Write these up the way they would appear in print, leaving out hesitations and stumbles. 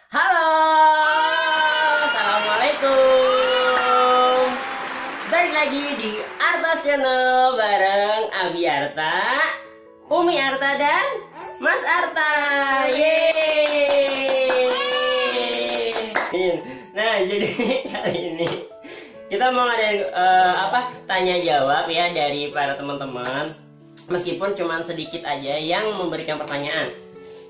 Halo, assalamualaikum. Balik lagi di Arta Channel bareng Abi Arta, Umi Arta dan Mas Arta. Yeay. Nah, jadi kali ini kita mau ngadain tanya jawab ya dari para teman-teman. Meskipun cuma sedikit aja yang memberikan pertanyaan.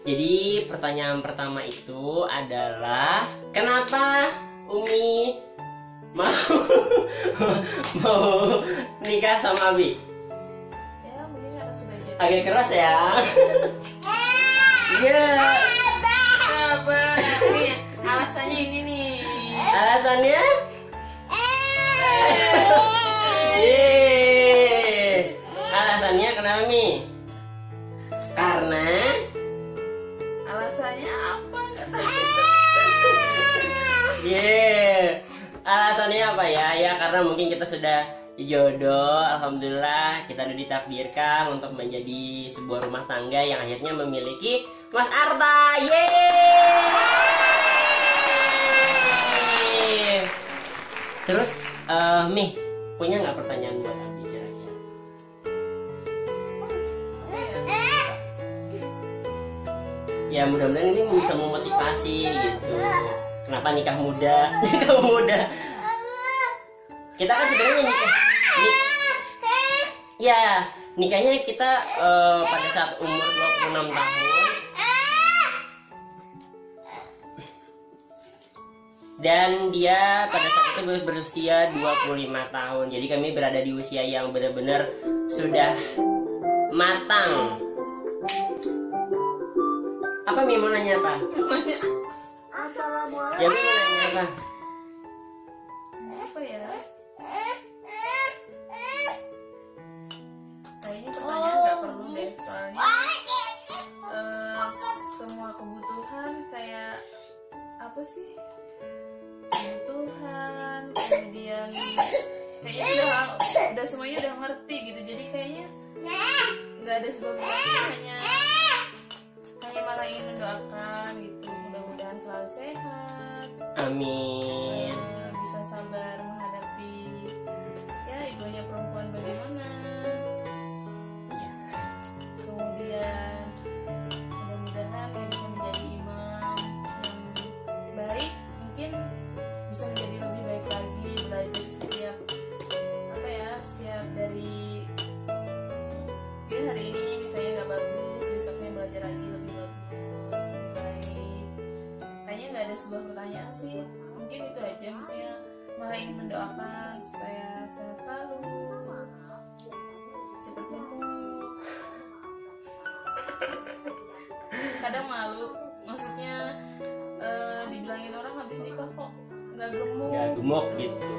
Jadi pertanyaan pertama itu adalah kenapa Umi mau nikah sama Abi? Ya mungkin karena sudah jadi. Agak keras ya. Iya. Apa? Nih alasannya ini nih. Alasannya? Yeay. Alasannya kenapa Mi? Karena Alasannya apa? Nggak tahu. Alasannya apa ya? Ya karena mungkin kita sudah jodoh. Alhamdulillah kita udah ditakdirkan untuk menjadi sebuah rumah tangga yang akhirnya memiliki Mas Arta. Yeay. Terus Mi, punya nggak pertanyaan buat Abi kira-kira? Ya mudah-mudahan ini bisa memotivasi gitu. Kenapa nikah muda? Nikah muda. Kita kan sebenarnya ya nikahnya kita pada saat umur 26 tahun. Dan dia pada saat itu berusia 25 tahun. Jadi kami berada di usia yang benar-benar sudah matang. Apa Mi mau nanya apa? Ya Mi mau nanya apa? Apa ya? Kayaknya pertanyaan nggak perlu deh, soalnya semua kebutuhan kayak apa sih? Kebutuhan, kemudian kayaknya udah semuanya udah ngerti gitu, jadi kayaknya nggak ada sebabnya, hanya malah ingin mendoakan gitu, mudah-mudahan selalu sehat, Amin. bisa sabar menghadapi ya ibunya perempuan bagaimana, kemudian mudah-mudahan dia bisa menjadi imam yang baik, mungkin bisa menjadi lebih baik lagi, belajar setiap dari dia hari ini misalnya nggak bagus, besoknya belajar lagi lebih bagus, baik. Kayaknya nggak ada sebuah pertanyaan sih, mungkin itu aja, misalnya malah ingin mendoakan supaya sehat selalu, cepat gemuk. Kadang malu, maksudnya dibilangin orang habis nikah kok nggak gemuk gitu.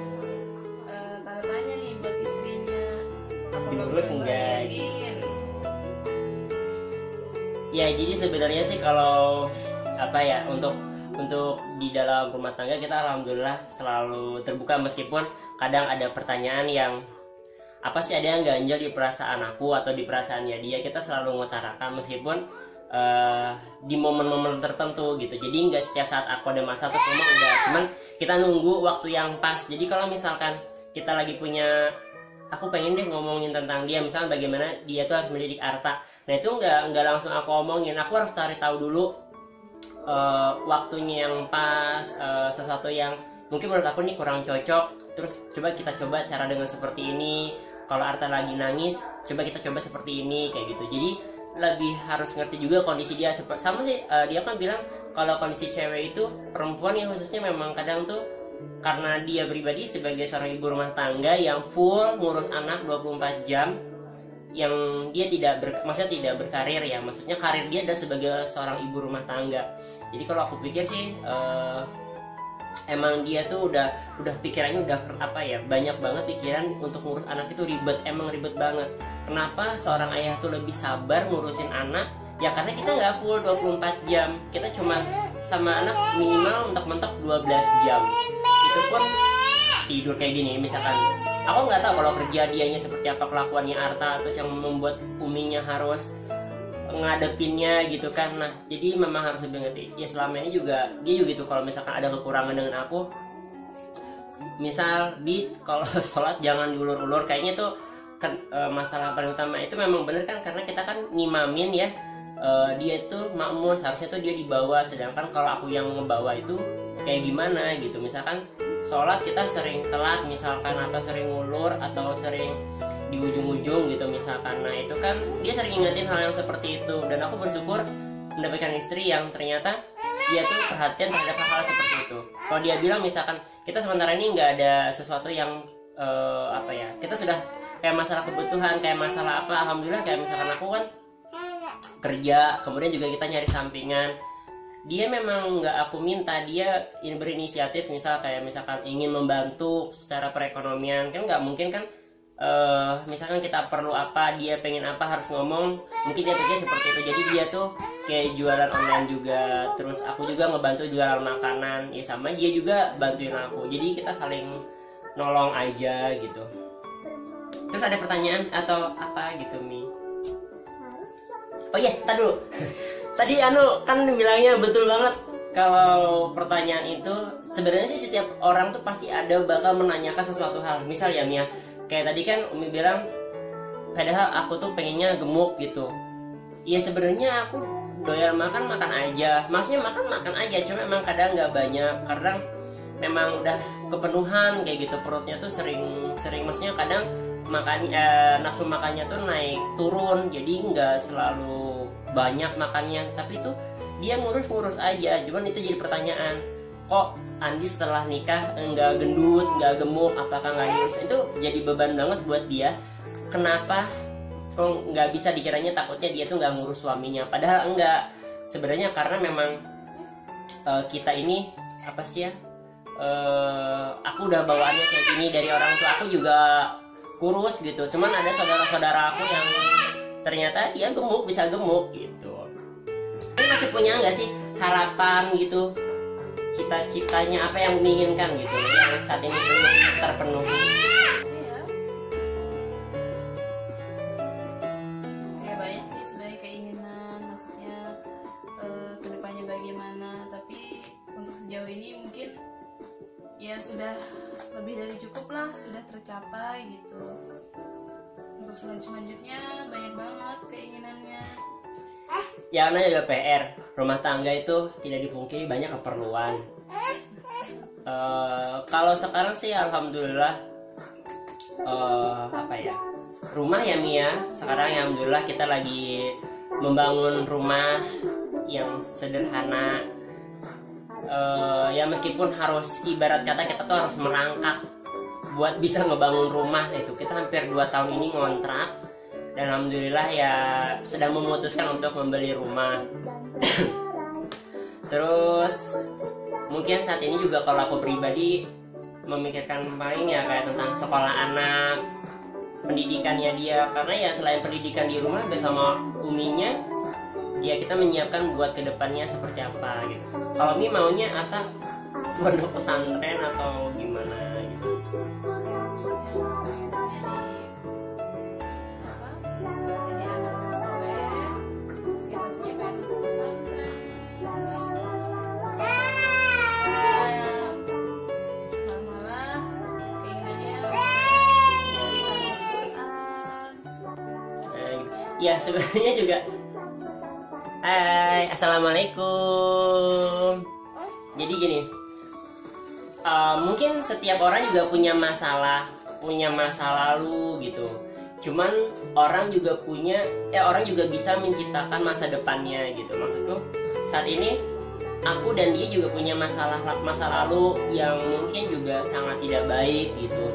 Tanda tanya nih buat istrinya, apa Diurus bisa enggak? bayarin? Ya jadi sebenarnya sih kalau apa ya, untuk di dalam rumah tangga kita alhamdulillah selalu terbuka, meskipun kadang ada pertanyaan yang apa sih, ada yang ganjel di perasaan aku atau di perasaannya dia, kita selalu mengutarakan meskipun di momen-momen tertentu gitu. Jadi nggak setiap saat aku ada masalah terus ngomong udah, cuman kita nunggu waktu yang pas. Jadi kalau misalkan kita lagi punya, aku pengen deh ngomongin tentang dia, misalnya bagaimana dia tuh harus mendidik Arta, nah itu nggak langsung aku omongin, aku harus cari tahu dulu waktunya yang pas, sesuatu yang mungkin menurut aku nih kurang cocok, terus kita coba cara dengan seperti ini. Kalau Arta lagi nangis, coba kita coba seperti ini, kayak gitu. Jadi lebih harus ngerti juga kondisi dia. Sama sih, dia kan bilang kalau kondisi cewek itu, perempuan yang khususnya memang kadang tuh karena dia pribadi sebagai seorang ibu rumah tangga yang full ngurus anak 24 jam, yang dia tidak berkarir ya, maksudnya karir dia adalah sebagai seorang ibu rumah tangga. Jadi kalau aku pikir sih emang dia tuh udah pikirannya udah banyak banget pikiran untuk ngurus anak itu ribet, emang ribet banget. Kenapa seorang ayah tuh lebih sabar ngurusin anak? Ya karena kita nggak full 24 jam, kita cuma sama anak minimal mentok-mentok 12 jam. Itu pun tidur kayak gini misalkan. Aku nggak tahu kalau kerja dianya seperti apa kelakuannya Arta, atau yang membuat Uminya harus ngadepinnya gitu kan. Nah jadi memang harus lebih ngerti ya. Selama ini juga dia juga gitu, kalau misalkan ada kekurangan dengan aku, misal kalau sholat jangan diulur-ulur, kayaknya tuh kan masalah paling utama itu memang bener kan, karena kita kan ngimamin ya, dia tuh makmum, seharusnya tuh dia dibawa, sedangkan kalau aku yang ngebawa itu kayak gimana gitu. Misalkan sholat kita sering telat misalkan, atau sering ngulur, atau sering di ujung-ujung gitu misalkan. Nah itu kan dia sering ingetin hal yang seperti itu, dan aku bersyukur mendapatkan istri yang ternyata dia tuh perhatian terhadap hal seperti itu. Kalau dia bilang misalkan kita sementara ini nggak ada sesuatu yang kita sudah kayak masalah kebutuhan, kayak masalah apa, alhamdulillah, kayak misalkan aku kan kerja, kemudian juga kita nyari sampingan, dia memang nggak aku minta, dia berinisiatif, misalkan ingin membantu secara perekonomian. Kan nggak mungkin kan, misalkan kita perlu apa, dia pengen apa, harus ngomong, mungkin dia pikir seperti itu. Jadi dia tuh kayak jualan online juga, terus aku juga ngebantu jualan makanan ya, sama dia juga bantuin aku, jadi kita saling nolong aja gitu. Terus ada pertanyaan atau apa gitu, Mi? Oh iya, tadi dulu. Tadi kan bilangnya betul banget. Kalau pertanyaan itu sebenarnya sih setiap orang tuh pasti ada bakal menanyakan sesuatu hal. Misal ya Mia, kayak tadi kan Umi bilang, padahal aku tuh pengennya gemuk gitu. Ya sebenarnya aku doyan makan aja. Maksudnya makan aja, cuma memang kadang nggak banyak. Kadang memang udah kepenuhan kayak gitu, perutnya tuh sering maksudnya kadang nafsu makannya tuh naik turun, jadi nggak selalu banyak makannya. Tapi tuh dia ngurus aja. Cuman itu jadi pertanyaan, kok Andi setelah nikah nggak gendut, nggak gemuk, apakah nggak ngurus? Itu jadi beban banget buat dia. Kenapa kok nggak bisa, dikiranya takutnya dia tuh nggak ngurus suaminya, padahal enggak. Sebenarnya karena memang kita ini apa sih ya, aku udah bawaannya kayak gini dari orang tua aku juga kurus gitu. Cuman ada saudara-saudara aku yang ternyata dia bisa gemuk gitu. Ini masih punya nggak sih harapan gitu, cita-citanya apa yang menginginkan gitu, yang saat ini belum terpenuhi? Ya banyak sih sebenarnya keinginan, maksudnya kedepannya bagaimana. Tapi untuk sejauh ini mungkin ya sudah lebih dari cukup lah, sudah tercapai gitu. Untuk selanjutnya banyak banget keinginannya. Ya karena juga PR rumah tangga itu tidak dipungkiri banyak keperluan. Kalau sekarang sih alhamdulillah rumah ya Mia. Sekarang ya alhamdulillah kita lagi membangun rumah yang sederhana. Ya meskipun harus, ibarat kata kita tuh harus merangkak buat bisa ngebangun rumah itu. Kita hampir 2 tahun ini ngontrak, dan alhamdulillah ya sedang memutuskan untuk membeli rumah. Terus mungkin saat ini juga kalau aku pribadi memikirkan paling ya kayak tentang sekolah anak, pendidikannya dia, karena ya selain pendidikan di rumah bersama uminya, ya kita menyiapkan buat kedepannya seperti apa gitu. Kalau Mi maunya Ata pondok pesantren atau gimana gitu? Jadi anak soleh, ya pastinya pengen masuk pesantren. Malah keinginannya dari Al-Quran. Ya sebenarnya juga. Hai, assalamualaikum. Jadi gini, mungkin setiap orang juga punya masa lalu gitu. Cuman orang juga bisa menciptakan masa depannya gitu. Maksudku saat ini aku dan dia juga punya masa lalu yang mungkin juga sangat tidak baik gitu.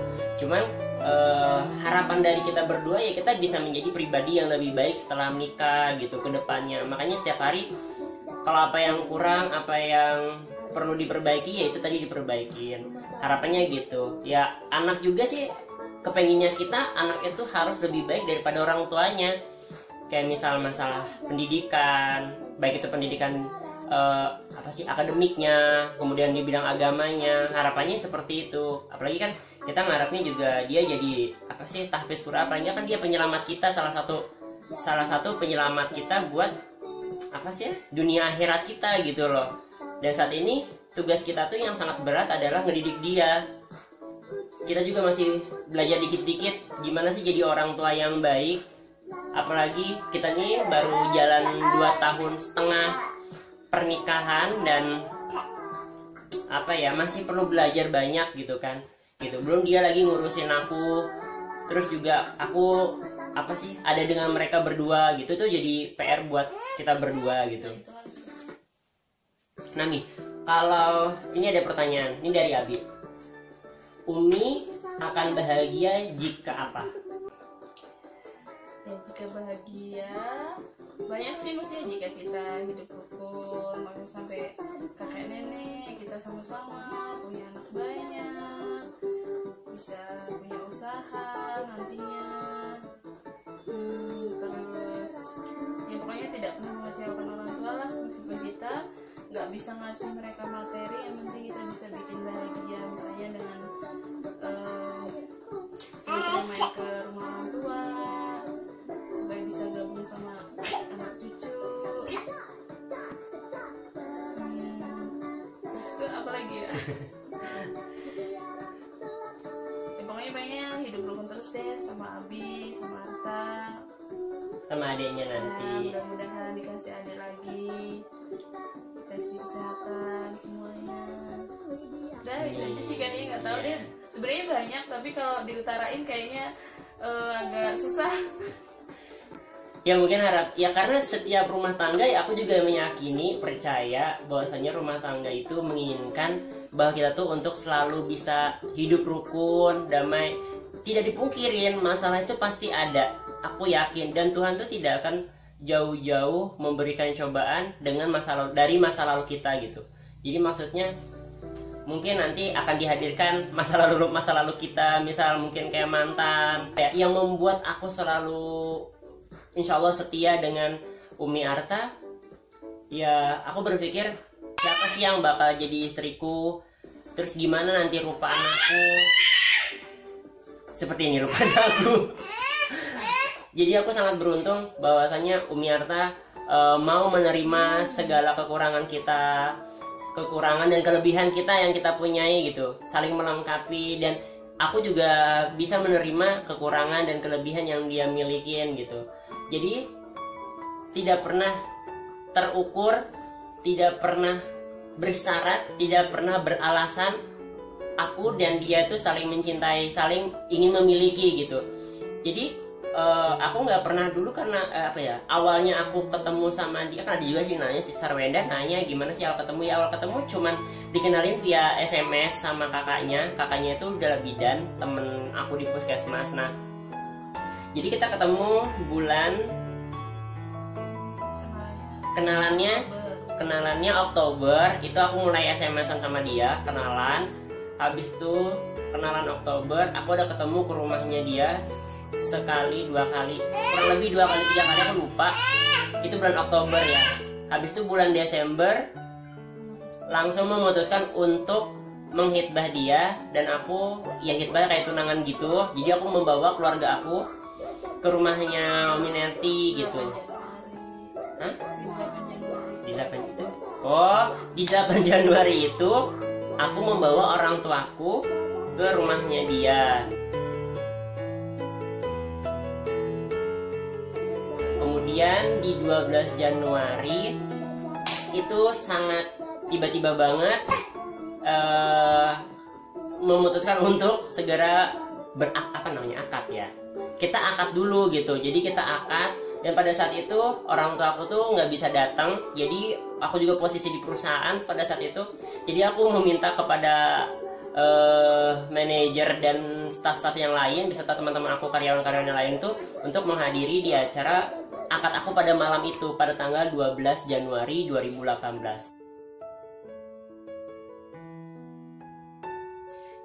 Cuman harapan dari kita berdua ya kita bisa menjadi pribadi yang lebih baik setelah menikah gitu ke depannya. Makanya setiap hari kalau apa yang kurang, apa yang perlu diperbaiki, ya itu tadi diperbaikin. Harapannya gitu. Ya anak juga sih kepenginnya kita anak itu harus lebih baik daripada orang tuanya. Kayak misal masalah pendidikan, baik itu pendidikan akademiknya, kemudian di bidang agamanya, harapannya seperti itu. Apalagi kan kita ngarepnya juga dia jadi tahfiz Quran, apalagi kan dia penyelamat kita, salah satu salah satu penyelamat kita buat apa sih ya, dunia akhirat kita gitu loh. Dan saat ini tugas kita tuh yang sangat berat adalah ngedidik dia. Kita juga masih belajar dikit-dikit gimana sih jadi orang tua yang baik. Apalagi kita nih baru jalan 2 tahun setengah pernikahan dan apa ya, masih perlu belajar banyak gitu kan. Gitu. Belum dia lagi ngurusin aku. Terus juga aku apa sih ada dengan mereka berdua gitu, tuh jadi PR buat kita berdua gitu. Nah nih, kalau ini ada pertanyaan, ini dari Abi. Umi akan bahagia jika apa? Ya jika bahagia banyak sih, maksudnya jika kita hidup rukun, maksudnya sampai kakek nenek kita sama-sama punya anak banyak, bisa punya usaha nantinya, terus ya pokoknya tidak pernah mengecewakan orang tua lah. Meskipun kita nggak bisa ngasih mereka materi, yang penting kita bisa bikin bahagia, misalnya dengan sering-sering main ke rumah orang tua supaya bisa gabung sama anak cucu. Terus itu apa lagi ya? Ya pokoknya pengen hidup rukun terus deh sama Abi, sama Arta, Sama adiknya nanti. ya, mudah-mudahan dikasih adik lagi, dikasih kesehatan semuanya. Udah itu aja sih kayaknya, nggak tahu deh. Sebenarnya banyak tapi kalau diutarain kayaknya agak susah. Ya mungkin harap ya, karena setiap rumah tangga ya aku juga meyakini, percaya bahwasanya rumah tangga itu menginginkan bahwa kita tuh untuk selalu bisa hidup rukun, damai. Tidak dipungkirin masalah itu pasti ada, aku yakin, dan Tuhan tuh tidak akan jauh-jauh memberikan cobaan dengan dari masa lalu kita gitu. Jadi maksudnya mungkin nanti akan dihadirkan masa lalu kita, misal mungkin kayak mantan ya, yang membuat aku selalu insya Allah setia dengan Umi Arta. Ya aku berpikir siapa sih yang bakal jadi istriku, terus gimana nanti rupa anakku, seperti ini rupa anakku. Jadi aku sangat beruntung bahwasanya Umi Arta mau menerima segala kekurangan kita, kekurangan dan kelebihan kita yang kita punyai gitu, saling melengkapi, dan aku juga bisa menerima kekurangan dan kelebihan yang dia milikin gitu. Jadi tidak pernah terukur, tidak pernah bersyarat, tidak pernah beralasan. Aku dan dia tuh saling mencintai, saling ingin memiliki gitu. Jadi aku nggak pernah dulu karena apa ya, awalnya aku ketemu sama dia kan ada juga sih nanya, si Sarwenda nanya gimana sih awal ketemu. Ya awal ketemu cuman dikenalin via SMS sama kakaknya itu udah bidan, temen aku di puskesmas. Nah jadi kita ketemu bulan kenalannya Oktober, itu aku mulai SMS-an sama dia, kenalan. Habis itu kenalan Oktober, aku udah ketemu ke rumahnya dia sekali, 2 kali, kurang lebih 2 kali 3 kali, aku lupa. Itu bulan Oktober ya. Habis itu bulan Desember langsung memutuskan untuk menghitbah dia, dan aku ya hitbah kayak tunangan gitu. Jadi aku membawa keluarga aku ke rumahnya Minati gitu. Hah? Di 8 itu? Oh, di 8 Januari itu aku membawa orang tuaku ke rumahnya dia. Kemudian di 12 Januari itu sangat tiba-tiba banget memutuskan untuk segera akad ya. Kita akad dulu gitu. Jadi kita akad, dan pada saat itu orang tua aku tuh nggak bisa datang. Jadi aku juga posisi di perusahaan pada saat itu. Jadi aku meminta kepada manajer dan staf-staf yang lain beserta teman-teman aku, karyawan-karyawan yang lain tuh untuk menghadiri di acara akad aku pada malam itu, pada tanggal 12 Januari 2018.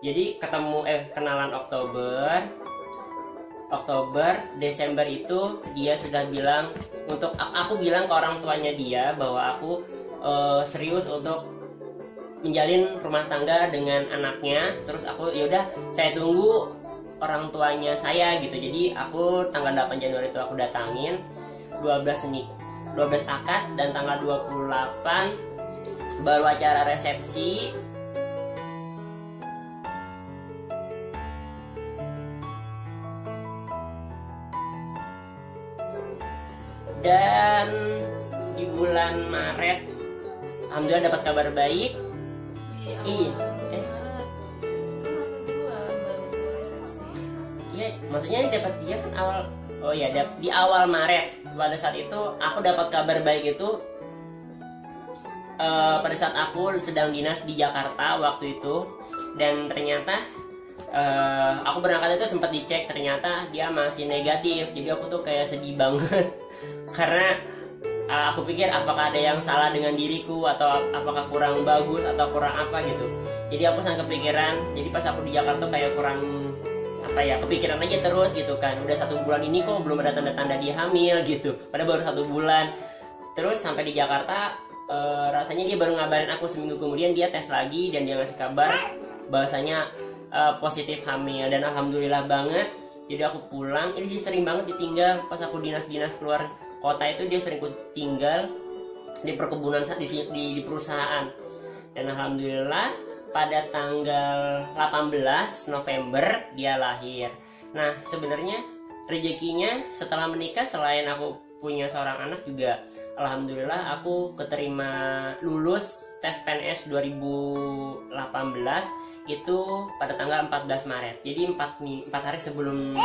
Jadi kenalan Oktober, Desember itu dia sudah bilang untuk aku bilang ke orang tuanya dia bahwa aku serius untuk menjalin rumah tangga dengan anaknya. Terus aku yaudah saya tunggu orang tuanya saya gitu. Jadi aku tanggal 8 Januari itu aku datangin, 12 akad, dan tanggal 28 baru acara resepsi. Dan di bulan Maret alhamdulillah dapat kabar baik. Iya, maksudnya dapat dia kan awal, oh ya, di awal Maret. Pada saat itu aku dapat kabar baik itu pada saat aku sedang dinas di Jakarta waktu itu, dan ternyata aku berangkat itu sempat dicek, ternyata dia masih negatif. Jadi aku tuh kayak sedih banget karena aku pikir apakah ada yang salah dengan diriku, atau apakah kurang bagus atau kurang apa gitu. Jadi aku sangat kepikiran. Jadi pas aku di Jakarta kayak kurang apa ya, kepikiran aja terus gitu kan. Udah 1 bulan ini kok belum ada tanda-tanda dia hamil gitu, padahal baru 1 bulan. Terus sampai di Jakarta rasanya dia baru ngabarin aku seminggu kemudian dia tes lagi, dan dia ngasih kabar bahwasanya positif hamil. Dan alhamdulillah banget. Jadi aku pulang, ini dia sering banget ditinggal pas aku dinas-dinas keluar kota itu, dia sering tinggal di perkebunan di perusahaan. Dan alhamdulillah pada tanggal 18 November dia lahir. Nah, sebenarnya rezekinya setelah menikah, selain aku punya seorang anak juga, alhamdulillah aku keterima lulus tes PNS 2018 itu pada tanggal 14 Maret. Jadi 4 hari sebelum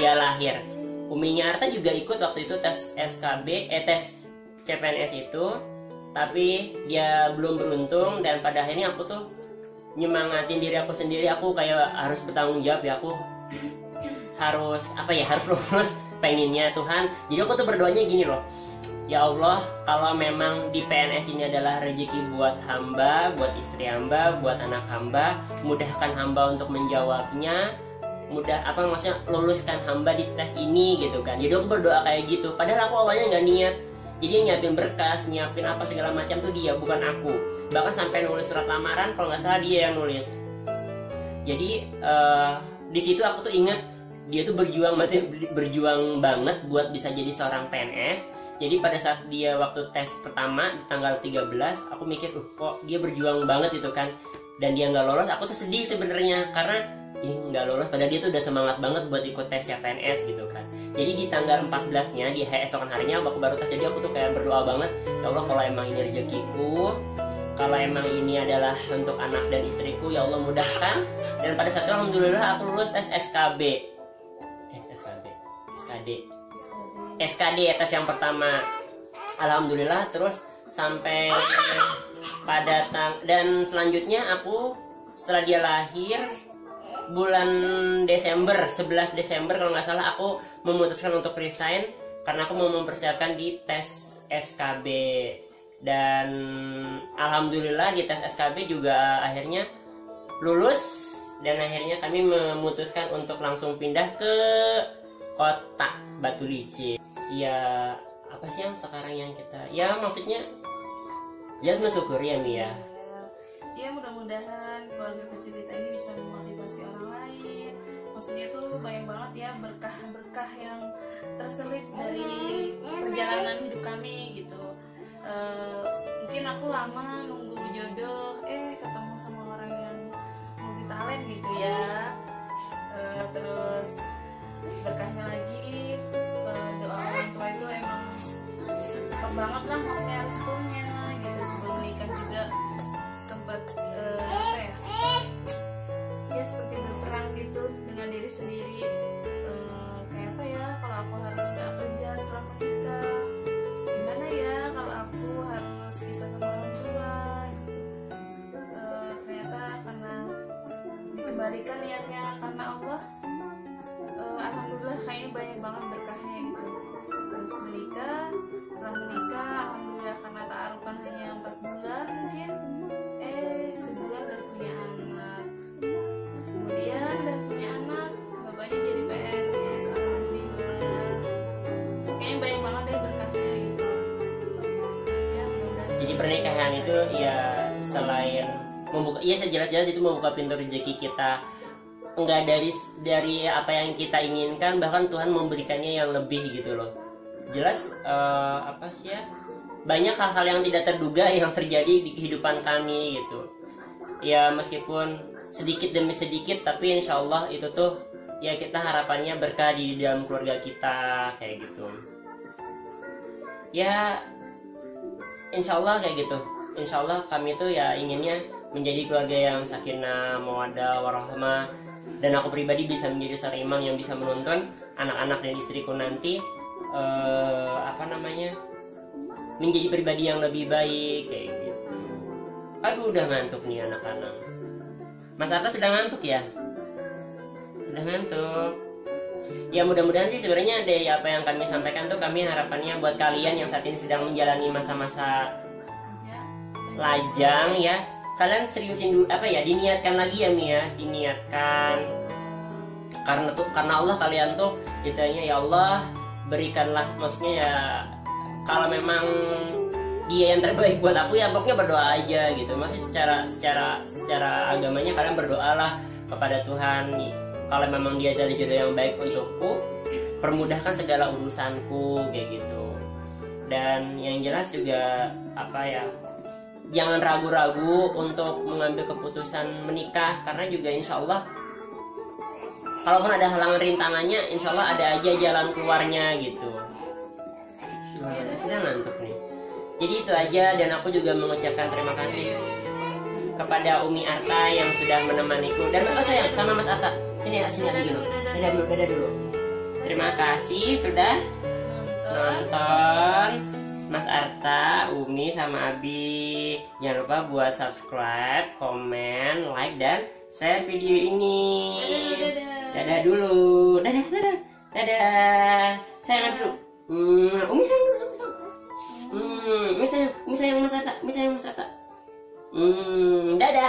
dia lahir. Uminya Arta juga ikut waktu itu tes SKB, tes CPNS itu, tapi dia belum beruntung. Dan pada akhirnya aku tuh nyemangatin diri aku sendiri, aku kayak harus bertanggung jawab ya, aku harus apa ya, harus lulus pengennya Tuhan. Jadi aku tuh berdoanya gini loh, ya Allah, kalau memang di PNS ini adalah rezeki buat hamba, buat istri hamba, buat anak hamba, mudahkan hamba untuk menjawabnya, maksudnya luluskan hamba di tes ini gitu kan. Jadi aku berdoa kayak gitu, padahal aku awalnya nggak niat. Jadi yang nyiapin berkas, nyiapin apa segala macam tuh dia, bukan aku. Bahkan sampai nulis surat lamaran, kalau nggak salah dia yang nulis. Jadi di situ aku tuh ingat dia tuh berjuang banget buat bisa jadi seorang PNS. Jadi pada saat dia waktu tes pertama di tanggal 13, aku mikir kok dia berjuang banget itu kan, dan dia nggak lolos. Aku tuh sedih sebenarnya karena nggak lolos, padahal dia tuh udah semangat banget buat ikut tes CPNS gitu kan. Jadi di tanggal 14-nya, di esokan harinya aku baru tes. Jadi aku tuh kayak berdoa banget, ya Allah, kalau emang ini rezekiku, kalau emang ini adalah untuk anak dan istriku, ya Allah mudahkan. Dan pada saat itu alhamdulillah aku lulus tes SKD tes yang pertama, alhamdulillah. Terus sampai pada dan selanjutnya aku setelah dia lahir bulan Desember, 11 Desember kalau nggak salah, aku memutuskan untuk resign karena aku mau mempersiapkan di tes SKB. Dan alhamdulillah di tes SKB juga akhirnya lulus, dan akhirnya kami memutuskan untuk langsung pindah ke kota Batu Licin. Ya apa sih yang sekarang yang kita, ya maksudnya ya mensyukuri ya Mia. Ya mudah-mudahan keluarga kecil kita ini bisa memotivasi orang lain. Maksudnya tuh banyak banget ya berkah-berkah yang terselip dari perjalanan hidup kami gitu. Mungkin aku lama nunggu jodoh, ketemu sama orang yang multi talent gitu ya. Terus berkahnya lagi, doa orang tua itu emang tetap banget lah, maksudnya restunya gitu. Sebelum menikah juga sempat ya seperti berperang gitu dengan diri sendiri, kayak apa ya, kalau aku harus gak kerja setelah menikah, gimana ya kalau aku harus bisa sama orang tua gitu. Ternyata karena dikembalikan niatnya karena Allah, alhamdulillah kayaknya banyak banget berkahnya gitu. Terus menikah, setelah menikah alhamdulillah karena ta'arukan hanya 4 bulan mungkin, sebulan udah punya anak. Kemudian udah punya anak, bapaknya jadi PNS, alhamdulillah. Kayaknya banyak banget deh berkahnya gitu ya. Jadi pernikahan itu ya selain membuka, iya sejelas-jelas itu membuka pintu rezeki kita nggak dari apa yang kita inginkan, bahkan Tuhan memberikannya yang lebih gitu loh. Jelas apa sih ya, banyak hal-hal yang tidak terduga yang terjadi di kehidupan kami gitu ya, meskipun sedikit demi sedikit, tapi insya Allah itu tuh ya kita harapannya berkah di dalam keluarga kita kayak gitu ya, insya Allah kayak gitu. Insya Allah kami tuh ya inginnya menjadi keluarga yang sakinah, mawaddah, warahmah, dan aku pribadi bisa menjadi seorang imam yang bisa menuntun anak-anak dan istriku nanti menjadi pribadi yang lebih baik kayak gitu. Aduh, udah ngantuk nih anak-anak. Mas Arta sudah ngantuk ya? Sudah ngantuk. Ya mudah-mudahan sih sebenarnya dari apa yang kami sampaikan tuh, kami harapannya buat kalian yang saat ini sedang menjalani masa-masa lajang ya, kalian seriusin dulu diniatkan lagi ya Mia, diniatkan karena Allah kalian tuh istilahnya ya Allah berikanlah, maksudnya ya kalau memang Dia yang terbaik buat aku ya pokoknya berdoa aja gitu. Maksudnya secara agamanya kalian berdoalah kepada Tuhan, kalau memang Dia cari jodoh yang baik untukku, permudahkan segala urusanku kayak gitu. Dan yang jelas juga jangan ragu-ragu untuk mengambil keputusan menikah, karena juga insya Allah kalaupun ada halangan rintangannya, insya Allah ada aja jalan keluarnya gitu. Sudah ngantuk nih. Jadi itu aja, dan aku juga mengucapkan terima kasih kepada Umi Arta yang sudah menemaniku, dan sayang sama Mas Arta. Sini lagi dulu. Dadah dulu. Terima kasih sudah nonton. Mas Arta, Umi, sama Abi. Jangan lupa buat subscribe, komen, like, dan share video ini. Dadah dulu. Dadah. Sayang dulu. Umi sayang dulu. Umi sayang Mas Arta. Dadah.